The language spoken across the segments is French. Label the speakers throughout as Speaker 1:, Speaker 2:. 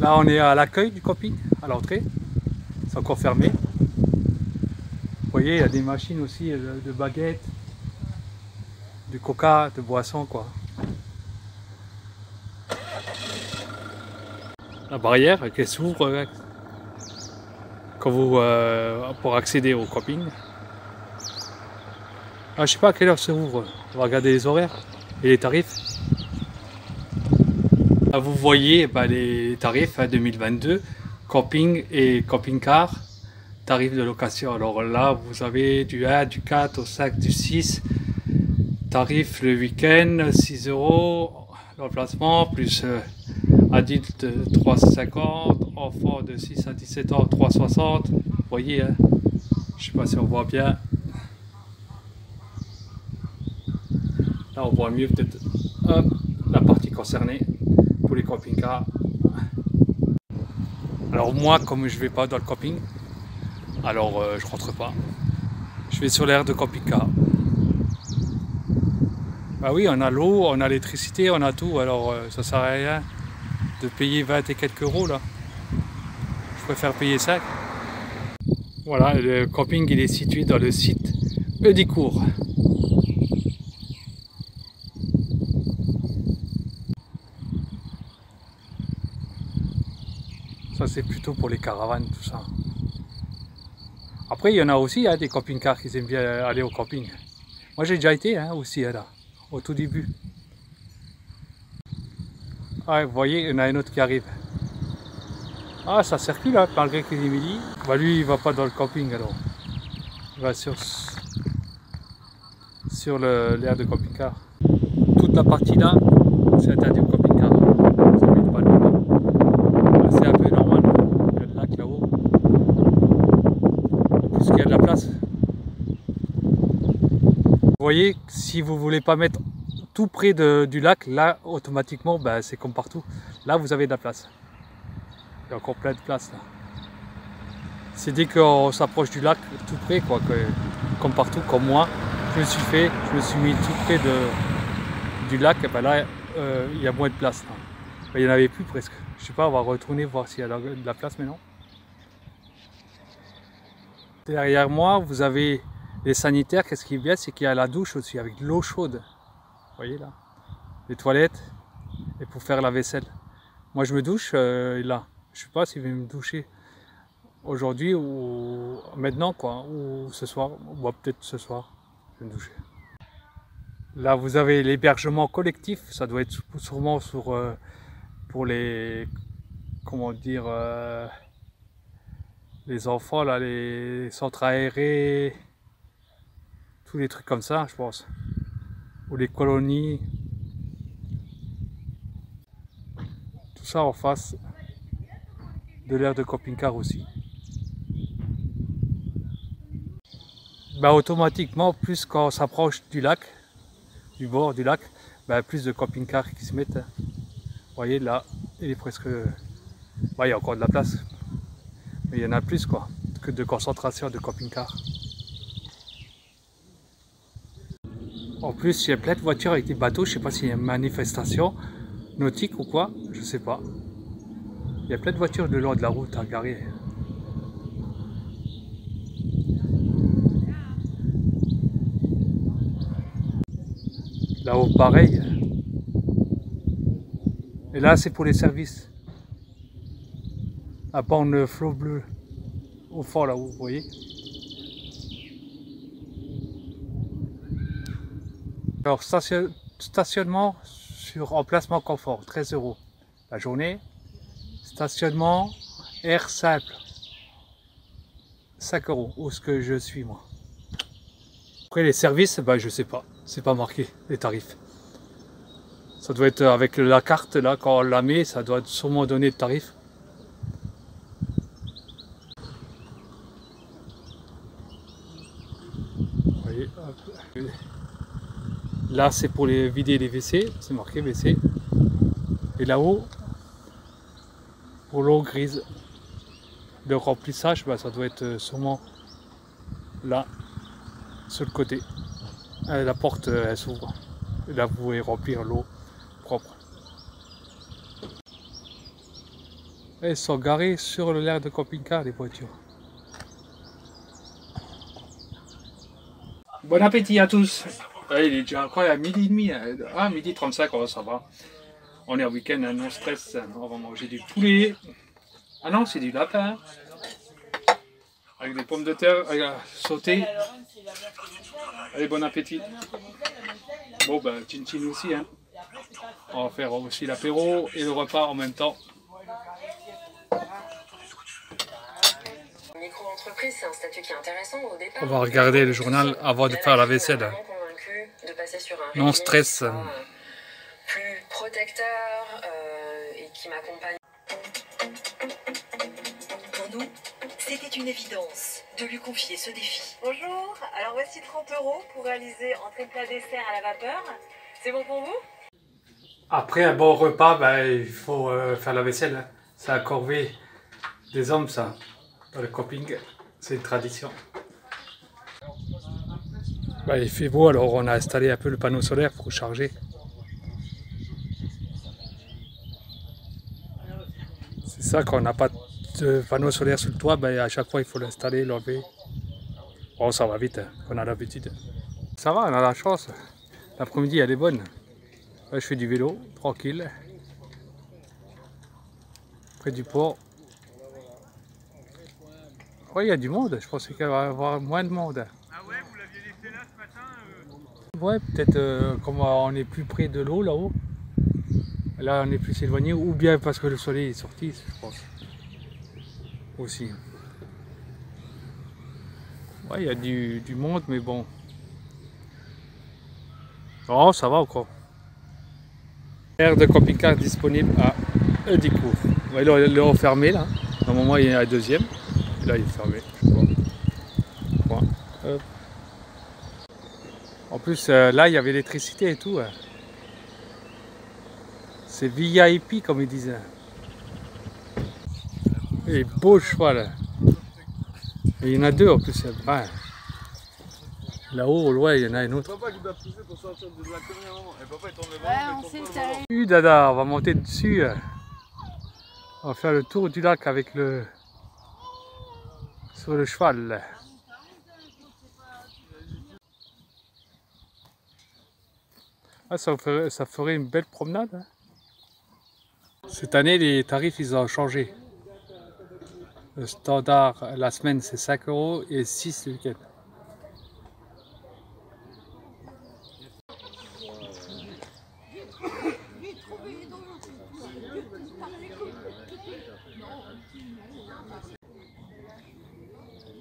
Speaker 1: Là on est à l'accueil du camping, à l'entrée. C'est encore fermé. Vous voyez, il y a des machines aussi de baguettes, du coca, de boissons quoi. La barrière qui s'ouvre quand vous pour accéder au camping. Ah, je sais pas à quelle heure ça ouvre. On va regarder les horaires et les tarifs. Là, vous voyez les tarifs 2022, camping et camping-car, tarifs de location. Alors là, vous avez du 1, du 4 au 5, du 6. Tarif le week-end, 6 €, l'emplacement, plus adulte 350, enfant de 6 à 17 ans 360. Vous voyez, hein, je sais pas si on voit bien. Là, on voit mieux peut-être la partie concernée pour les camping-cars. Alors moi, comme je vais pas dans le camping, alors je rentre pas. Je vais sur l'aire de camping-car. Bah oui, on a l'eau, on a l'électricité, on a tout, alors ça sert à rien de payer 20 et quelques euros là. Je préfère payer 5. Voilà, le camping il est situé dans le site Heudicourt. Ça c'est plutôt pour les caravanes, tout ça. Après il y en a aussi des camping-cars qui aiment bien aller au camping. Moi j'ai déjà été aussi là, au tout début. Ah, vous voyez, il y en a un autre qui arrive. Ah, ça circule malgré qu'il est midi. Bah lui il va pas dans le camping alors. Il va sur l'aire de camping-car. Toute la partie là, c'est interdit au camping-car. Ça ne pas là. C'est un peu normal. Il y a le lac là-haut. Parce qu'il y a de la place. Vous voyez, si vous voulez pas mettre tout près du lac, là automatiquement, c'est comme partout. Là vous avez de la place. Il y a encore plein de place là. C'est dès qu'on s'approche du lac, tout près quoi, comme partout, comme moi, je me suis mis tout près du lac, et là il y a moins de place là. Il n'y en avait plus presque. Je sais pas, on va retourner voir s'il y a de la place maintenant. Derrière moi, vous avez les sanitaires. Qu'est-ce qui est bien, c'est qu'il y a la douche aussi avec de l'eau chaude. Vous voyez là, les toilettes et pour faire la vaisselle. Moi je me douche là. Je sais pas si je vais me doucher aujourd'hui ou maintenant quoi, ou ce soir, ou peut-être ce soir, je vais me doucher. Là vous avez l'hébergement collectif, ça doit être sûrement pour les, comment dire, les enfants là, les centres aérés, tous les trucs comme ça je pense, ou les colonies, tout ça en face de l'aire de camping-car aussi. Automatiquement, plus quand on s'approche du lac, du bord du lac, plus de camping-cars qui se mettent. Vous voyez là, il est presque... il y a encore de la place, mais il y en a plus quoi, que de concentration de camping-cars. En plus, il y a plein de voitures avec des bateaux, je sais pas s'il y a une manifestation nautique ou quoi, je sais pas. Il y a plein de voitures le long de la route à garer. Là-haut pareil. Et là c'est pour les services. À Borne Flot Bleu. Au fond là-haut, vous voyez. Alors stationnement sur emplacement confort, 13 € la journée. Stationnement air simple, 5 € où est-ce que je suis moi. Après les services, je sais pas, c'est pas marqué les tarifs. Ça doit être avec la carte là, quand on la met, ça doit sûrement donner le tarif. Vous voyez, hop. Là c'est pour les vider les WC, c'est marqué WC. Et là-haut, pour l'eau grise, le remplissage, ça doit être sûrement là, sur le côté. La porte elle s'ouvre. Et là vous pouvez remplir l'eau propre. Elles sont garées sur l'aire de camping-car, les voitures. Bon appétit à tous. Ouais, il est déjà quoi, à midi et demi. Ah, midi 35, oh, ça va. On est en week-end, non stress. On va manger du poulet. Ah non, c'est du lapin. Avec des pommes de terre sautées. Allez, bon appétit. Bon, ben, chin-chin aussi. Hein. On va faire aussi l'apéro et le repas en même temps.
Speaker 2: Micro-entreprise, c'est un statut qui est intéressant au départ.
Speaker 1: On va regarder le journal avant de faire la vaisselle.
Speaker 2: De passer sur un
Speaker 1: non stress.
Speaker 2: Plus protecteur et qui m'accompagne.
Speaker 3: Pour nous, c'était une évidence de lui confier ce défi.
Speaker 4: Bonjour, alors voici 30 € pour réaliser entrée plat dessert à la vapeur. C'est bon pour vous?
Speaker 1: Après un bon repas, ben, il faut faire la vaisselle. Hein. C'est la corvée des hommes, ça. Dans le camping, c'est une tradition. Ben, il fait beau, alors on a installé un peu le panneau solaire pour charger. C'est ça, quand on n'a pas de panneau solaire sur le toit, ben, à chaque fois il faut l'installer, l'enlever. Bon, ça va vite, hein. On a l'habitude. Ça va, on a la chance. L'après-midi, elle est bonne. Là, je fais du vélo, tranquille. Près du port. Oui, il y a du monde. Je pensais qu'il y allait y avoir moins de monde.
Speaker 5: Ah ouais, vous l'aviez laissé là ce matin
Speaker 1: Ouais, peut-être comme on est plus près de l'eau là-haut. Là, on est plus éloigné. Ou bien parce que le soleil est sorti, je pense. Aussi. Ouais, il y a du monde, mais bon. Oh, ça va encore. Aire de camping-car disponible à Heudicourt. Ouais, là, il est fermé là. Normalement, il y a un deuxième. Et là, il est fermé. Je sais pas. Ouais. En plus, là, il y avait l'électricité et tout. Hein. C'est VIP, comme ils disaient. Et beau cheval. Et il y en a deux en plus. Ouais. Là-haut, au loin, il y en a un autre.
Speaker 5: Papa qui doit pousser pour sortir de la commune. Et papa il tourne le ballon.
Speaker 4: Ouais, on sait,
Speaker 1: Dada, on va monter dessus. On va faire le tour du lac avec le... sur le cheval. Ah, ça ferait une belle promenade. Hein. Cette année, les tarifs, ils ont changé. Le standard, la semaine, c'est 5 € et 6 le week-end.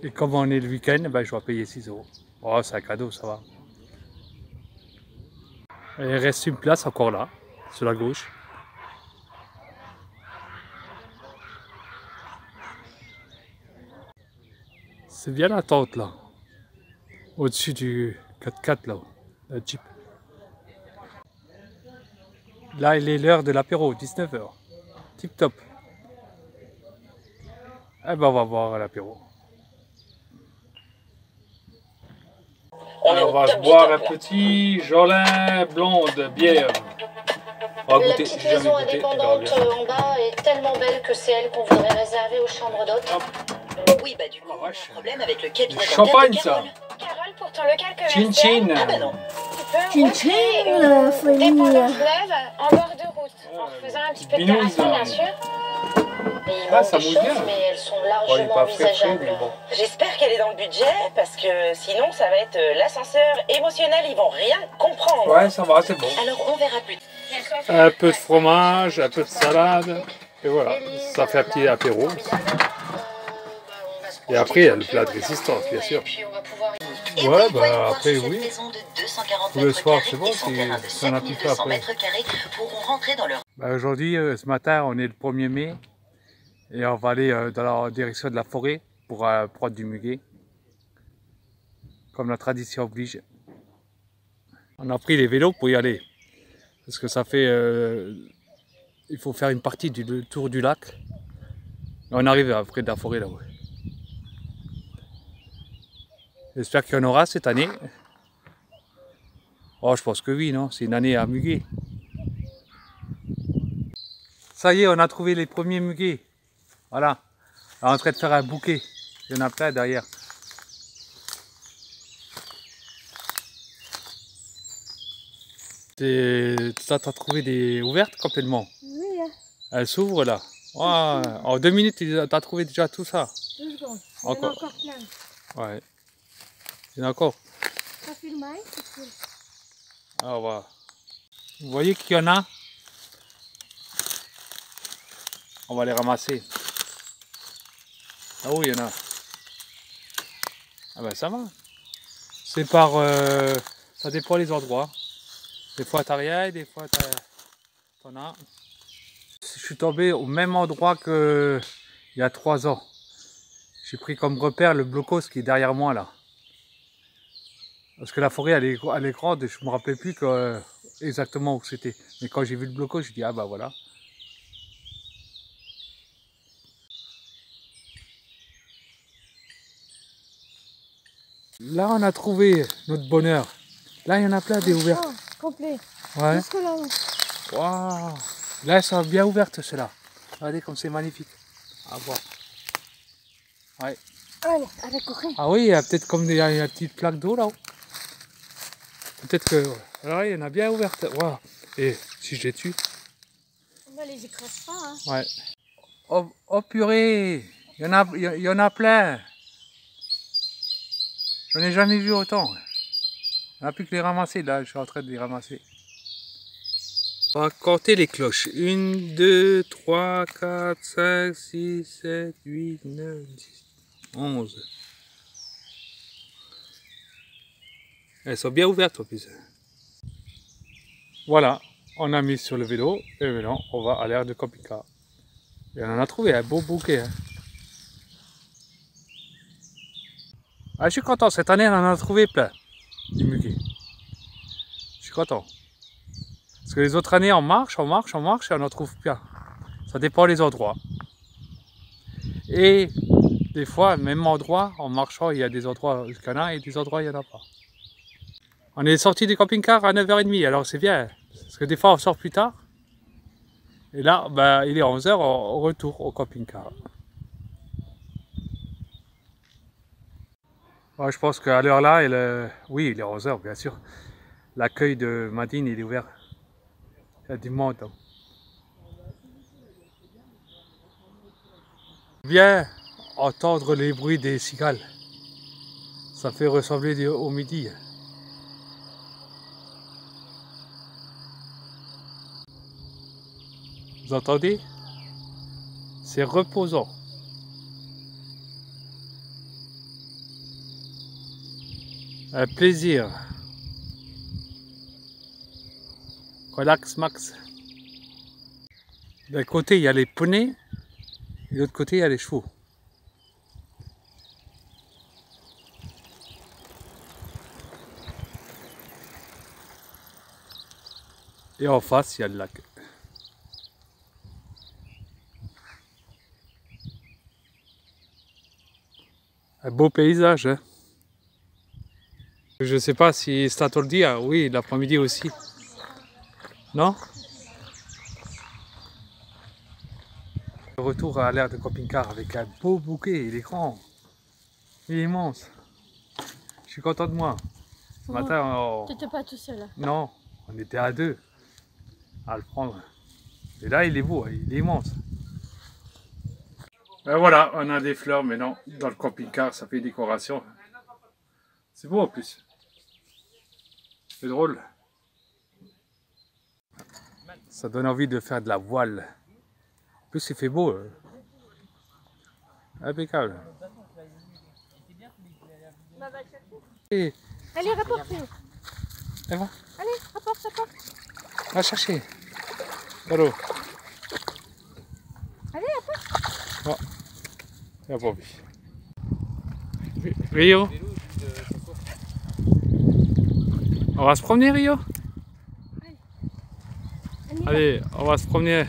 Speaker 1: Et comme on est le week-end, ben, je dois payer 6 €. Oh, c'est un cadeau, ça va. Et il reste une place encore là, sur la gauche. C'est bien la tente là, au-dessus du 4x4 là, le Jeep. Là, il est l'heure de l'apéro, 19 h. Tip top. Eh ben, on va voir l'apéro. On va se boire un petit Jolin blonde bière.
Speaker 6: La petite maison indépendante en bas est tellement belle que c'est elle qu'on voudrait réserver aux chambres d'hôtes.
Speaker 3: Oui, bah du coup, on a un problème avec le cabinet
Speaker 1: Du champagne,
Speaker 3: dentaire de Carole.
Speaker 6: Carole, pour ton local
Speaker 1: Chin
Speaker 6: commercial,
Speaker 1: chin.
Speaker 3: Ah bah non.
Speaker 6: tu peux créer une dépendance neuve en bord de route, en faisant un petit peu de
Speaker 1: Binouze,
Speaker 6: terrasson,
Speaker 1: là.
Speaker 6: bien sûr. Mais il
Speaker 1: Ah,
Speaker 6: manque
Speaker 1: ça
Speaker 6: des
Speaker 1: mouille
Speaker 6: choses,
Speaker 1: bien.
Speaker 6: mais elles sont
Speaker 1: Oh, il est
Speaker 6: largement
Speaker 1: pas frais,
Speaker 6: envisageables.
Speaker 1: mais bon.
Speaker 3: J'espère qu'elle est dans le budget parce que sinon ça va être l'ascenseur émotionnel, ils vont rien comprendre.
Speaker 1: Ouais, ça va, c'est bon.
Speaker 3: Alors on verra plus.
Speaker 1: Un peu de fromage, un peu de salade. Et voilà, ça fait un petit apéro. Et après, il y a le plat de résistance, bien sûr.
Speaker 3: Et
Speaker 1: Ouais,
Speaker 3: oui,
Speaker 1: bah,
Speaker 3: voyons voir
Speaker 1: après,
Speaker 3: si cette
Speaker 1: oui.
Speaker 3: maison de 240
Speaker 1: Le
Speaker 3: mètres
Speaker 1: soir,
Speaker 3: carrés
Speaker 1: c'est bon,
Speaker 3: et son terrain de
Speaker 1: si on a pu faire
Speaker 3: 7200
Speaker 1: après.
Speaker 3: mètres carrés pourront rentrer dans leur...
Speaker 1: Bah, aujourd'hui, ce matin, on est le 1er mai. Et on va aller dans la direction de la forêt pour prendre du muguet. Comme la tradition oblige. On a pris les vélos pour y aller. Parce que ça fait... il faut faire une partie du tour du lac. On arrive près de la forêt là-haut. J'espère qu'il y en aura cette année. Oh, je pense que oui, non? C'est une année à muguet. Ça y est, on a trouvé les premiers muguets. Voilà. Elle est en train de faire un bouquet. Il y en a plein derrière. T'as trouvé des ouvertes complètement.
Speaker 7: Oui,
Speaker 1: Elle s'ouvre là. Wow. En 2 minutes, t'as trouvé déjà tout ça.
Speaker 7: 2 secondes. Il y en a
Speaker 1: Encore.
Speaker 7: encore plein.
Speaker 1: Ouais. Il y en a encore.
Speaker 7: Ça filme, hein?
Speaker 1: Ah, voilà. Vous voyez qu'il y en a? On va les ramasser. Ah oui, il y en a. Ah ben ça va. C'est par... ça dépend des endroits. Des fois t'as rien, des fois t'en as. Je suis tombé au même endroit que il y a 3 ans. J'ai pris comme repère le blocos qui est derrière moi là. Parce que la forêt elle est grande et je me rappelais plus exactement où c'était. Mais quand j'ai vu le blocos, je dis ah bah voilà. Là on a trouvé notre bonheur. Là il y en a plein des ouvertes.
Speaker 7: Oh, complet.
Speaker 1: Ouais.
Speaker 7: Jusque là-haut.
Speaker 1: Waouh. Là elles sont bien ouvertes ceux-là. Regardez comme c'est magnifique. À voir. Ouais.
Speaker 7: Allez, allez, courir.
Speaker 1: Ah oui, il y a peut-être comme il y a une petite plaque d'eau là-haut. Peut-être que... Alors il y en a bien ouvertes. Wow. Et si je les tue.
Speaker 7: On les écrase pas, hein.
Speaker 1: Ouais. Oh, oh purée. Il y en a plein. J'en ai jamais vu autant. Il n'y a plus que les ramasser là. Je suis en train de les ramasser. On va compter les cloches. 1, 2, 3, 4, 5, 6, 7, 8, 9, 10, 11. Elles sont bien ouvertes en plus. Voilà, on a mis sur le vélo et maintenant on va à l'aire de camping-car. Et on en a trouvé un beau bouquet. Hein. Ah, je suis content, cette année on en a trouvé plein. Du muguet. Je suis content. Parce que les autres années on marche et on en trouve plein. Ça dépend des endroits. Et des fois, même endroit, en marchant, il y a des endroits où il y en a et des endroits où il n'y en a pas. On est sorti du camping-car à 9h30, alors c'est bien. Parce que des fois on sort plus tard. Et là, bah, il est 11h, au retour au camping-car. Ouais, je pense qu'à l'heure là, oui, il est 11h bien sûr. L'accueil de Madine, il est ouvert. Il y a du monde. Hein. Bien entendre les bruits des cigales. Ça fait ressembler au midi. Vous entendez? C'est reposant. Un plaisir. Relax max. D'un côté il y a les poneys, et de l'autre côté il y a les chevaux. Et en face il y a le lac. Un beau paysage. Hein. Je ne sais pas si c'est à te le dire. Oui, l'après-midi aussi. Non? Retour à l'aire de camping-car avec un beau bouquet. Il est grand. Il est immense. Je suis content de moi. Ce matin,
Speaker 7: Tu n'étais pas tout seul. Hein.
Speaker 1: Non, on était à 2 à le prendre. Et là, il est beau. Il est immense. Ben voilà, on a des fleurs maintenant dans le camping-car, ça fait décoration. C'est beau en plus. C'est drôle. Ça donne envie de faire de la voile. En plus, il fait beau. Impeccable. Et...
Speaker 7: Allez, rapporte.
Speaker 1: Eva,
Speaker 7: Allez, rapporte.
Speaker 1: va chercher. Allô.
Speaker 7: Allez, rapporte.
Speaker 1: Oh. Il n'a pas envie. Rio. On va se promener, Rio. Allez, on va se promener.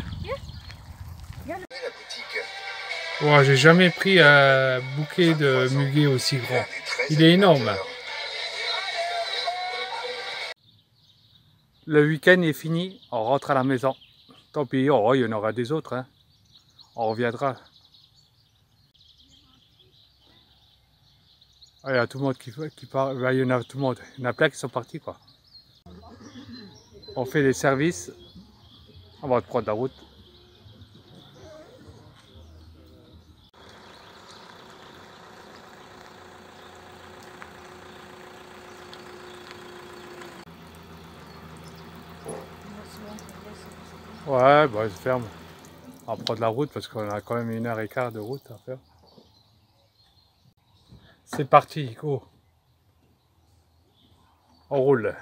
Speaker 1: Oh, j'ai jamais pris un bouquet de muguet aussi grand. Il est énorme. Le week-end est fini, on rentre à la maison. Tant pis, oh, il y en aura des autres. Hein. On reviendra. Il y a tout le monde qui part. Ben, il y en a tout le monde. Il y en a plein qui sont partis, quoi. On fait des services. On va prendre la route. Ouais, bah, je ferme. On va prendre la route parce qu'on a quand même 1h15 de route à faire. C'est parti, go. On roule.